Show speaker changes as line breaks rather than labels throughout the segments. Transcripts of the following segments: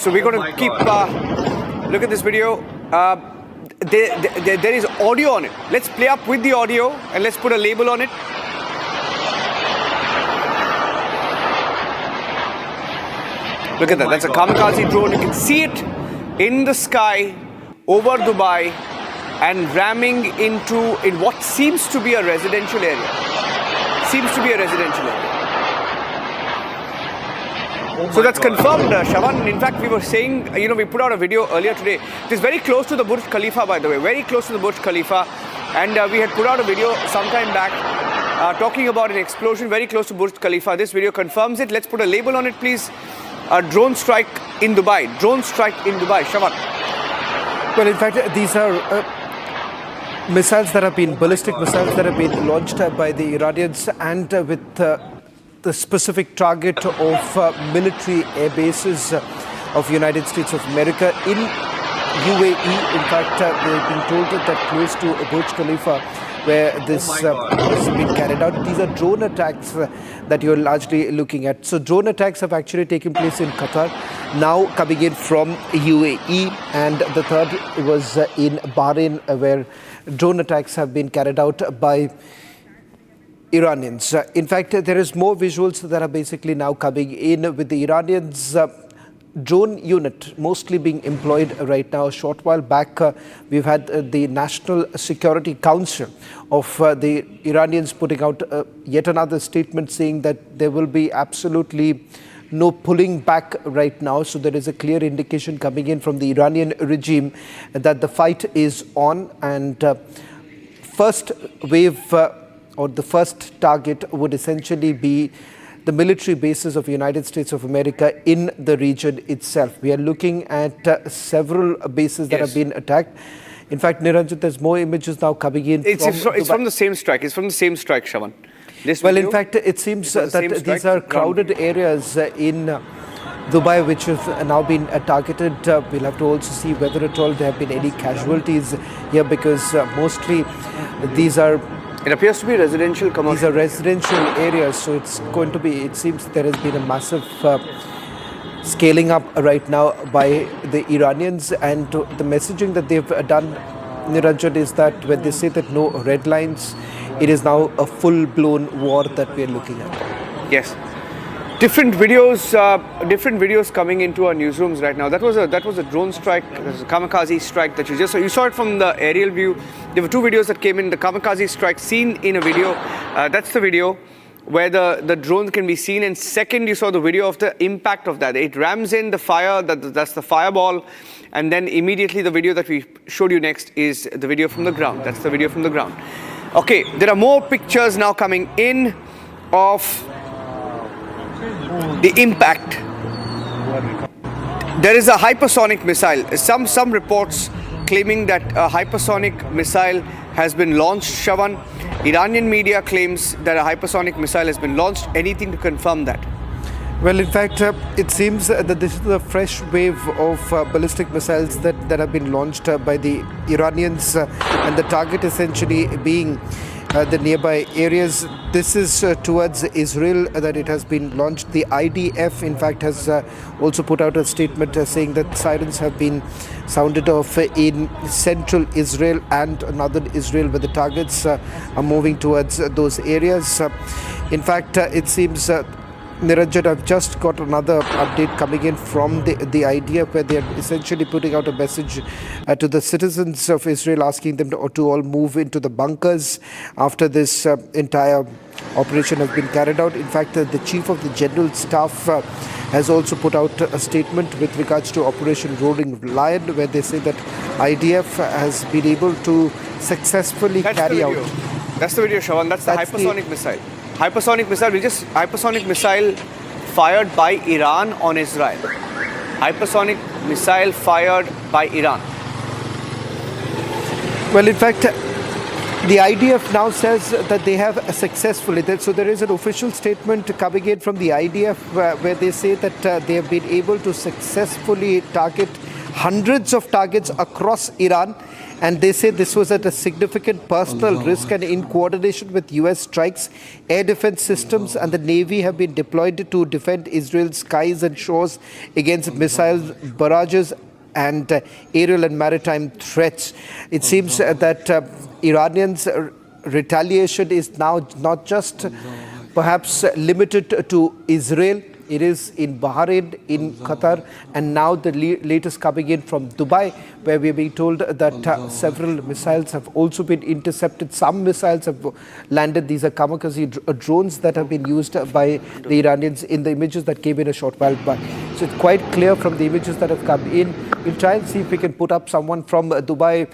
So we're going to keep, look at this video. There is audio on it. Let's play up with the audio and let's put a label on it. Look at that, that's a Kamikaze drone. You can see it in the sky over Dubai and ramming in what seems to be a residential area. So that's confirmed, Shawan. In fact, we were saying, we put out a video earlier today. It is very close to the Burj Khalifa, by the way, very close to the Burj Khalifa. And we had put out a video sometime back talking about an explosion very close to Burj Khalifa. This video confirms it. Let's put a label on it, please. A drone strike in Dubai. Drone strike in Dubai. Shawan.
Well, in fact, these are missiles that have been, ballistic missiles that have been launched by the Iranians and with the specific target of military air bases of United States of America in UAE. In fact, they've been told that close to Burj Khalifa where this has been carried out. These are drone attacks that you're largely looking at. So drone attacks have actually taken place in Qatar, now coming in from UAE, and the third was in Bahrain, where drone attacks have been carried out by Iranians. In fact, there is more visuals that are basically now coming in with the Iranians drone unit mostly being employed right now. A short while back, we've had the National Security Council of the Iranians putting out yet another statement saying that there will be absolutely no pulling back right now. So there is a clear indication coming in from the Iranian regime that the fight is on, and first wave or the first target would essentially be the military bases of the United States of America in the region itself. We are looking at several bases that have been attacked. In fact, Niranjan, there's more images now coming in.
It's from the same strike. It's from the same strike, Shawan.
Well, in fact, it seems that these are crowded areas in Dubai, which have now been targeted. We'll have to also see whether at all there have been any casualties here, because mostly these are...
It appears to be residential commercial.
These are residential areas, so it's going to be, it seems there has been a massive scaling up right now by the Iranians, and the messaging that they've done, Niranjan, is that when they say that no red lines, it is now a full-blown war that we are looking at.
Yes. Different videos coming into our newsrooms right now. That was a drone strike, a Kamikaze strike that you saw it from the aerial view. There were two videos that came in. The Kamikaze strike seen in a video. That's the video where the drone can be seen. And second, you saw the video of the impact of that. It rams in the fire. That's the fireball. And then immediately the video that we showed you next is the video from the ground. That's the video from the ground. Okay, there are more pictures now coming in of the impact. There is a hypersonic missile. Some reports claiming that a hypersonic missile has been launched, Shawan. Iranian media claims that a hypersonic missile has been launched. Anything to confirm that?
Well, in fact, it seems that this is a fresh wave of ballistic missiles that have been launched by the Iranians, and the target essentially being the nearby areas. This is towards Israel that it has been launched. The IDF, in fact, has also put out a statement saying that sirens have been sounded off in central Israel and northern Israel, where the targets are moving towards those areas. In fact, it seems Niranjan, I've just got another update coming in from the IDF, where they're essentially putting out a message to the citizens of Israel, asking them to all move into the bunkers after this entire operation has been carried out. In fact, the Chief of the General Staff has also put out a statement with regards to Operation Roaring Lion, where they say that IDF has been able to successfully carry out.
That's the video, Shawan. That's the hypersonic missile. Hypersonic missile fired by Iran on Israel. Hypersonic missile fired by Iran.
Well, in fact, the IDF now says that they have successfully, so there is an official statement coming in from the IDF where they say that they have been able to successfully target hundreds of targets across Iran, And they say this was at a significant personal risk, and in coordination with U.S. strikes, air defense systems and the Navy have been deployed to defend Israel's skies and shores against missiles, barrages, and aerial and maritime threats. It seems that Iranians' retaliation is now not just perhaps limited to Israel. It is in Bahrain, in Qatar, and now the latest coming in from Dubai, where we are being told that several missiles have also been intercepted. Some missiles have landed. These are Kamikaze drones that have been used by the Iranians in the images that came in a short while back. So it's quite clear from the images that have come in. We'll try and see if we can put up someone from Dubai.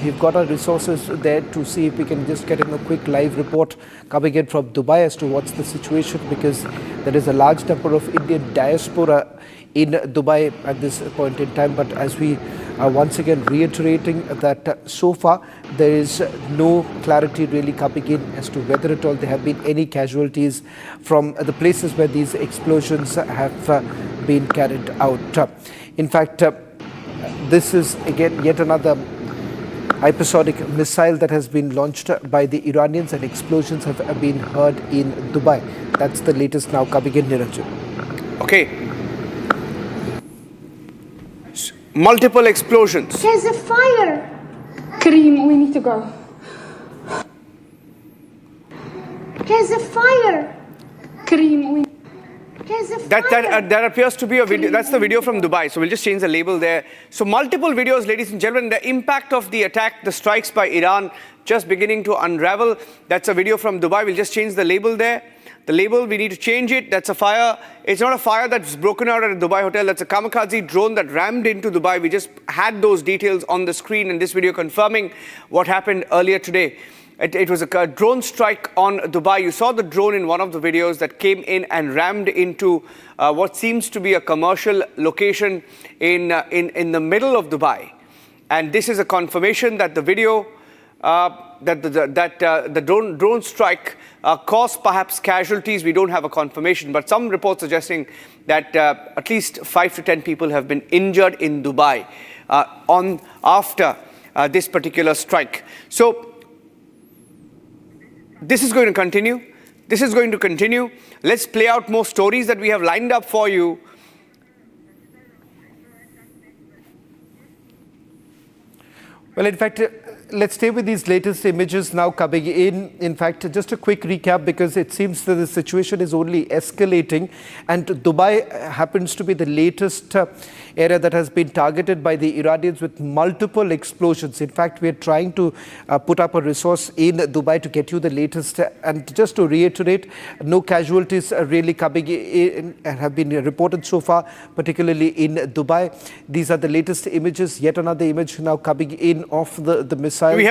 We've got our resources there to see if we can just get him a quick live report coming in from Dubai as to what's the situation, because there is a large number of Indian diaspora in Dubai at this point in time. But as we are once again reiterating that so far there is no clarity really coming in as to whether at all there have been any casualties from the places where these explosions have been carried out. In fact, this is again yet another hypersonic missile that has been launched by the Iranians, and explosions have been heard in Dubai. That's the latest now coming in, Niranjan.
Okay. Multiple explosions.
There's a fire. Kareem, we need to go. There's a fire. Kareem, we... There's a fire.
That appears to be a video. That's the video from Dubai. So we'll just change the label there. So multiple videos, ladies and gentlemen. The impact of the attack, the strikes by Iran, just beginning to unravel. That's a video from Dubai. We'll just change the label there. The label, we need to change it. That's a fire. It's not a fire that's broken out at a Dubai hotel. That's a kamikaze drone that rammed into Dubai. We just had those details on the screen in this video confirming what happened earlier today. It was a drone strike on Dubai. You saw the drone in one of the videos that came in and rammed into what seems to be a commercial location in the middle of Dubai. And this is a confirmation that the video, the drone strike caused perhaps casualties. We don't have a confirmation, but some reports suggesting that at least 5 to 10 people have been injured in Dubai after this particular strike. So this is going to continue. This is going to continue. Let's play out more stories that we have lined up for you.
Well, in fact, let's stay with these latest images now coming in. In fact, just a quick recap, because it seems that the situation is only escalating, and Dubai happens to be the latest area that has been targeted by the Iranians with multiple explosions. In fact, we are trying to put up a resource in Dubai to get you the latest. And just to reiterate, no casualties really coming in and have been reported so far, particularly in Dubai. These are the latest images. Yet another image now coming in of the missile.
We have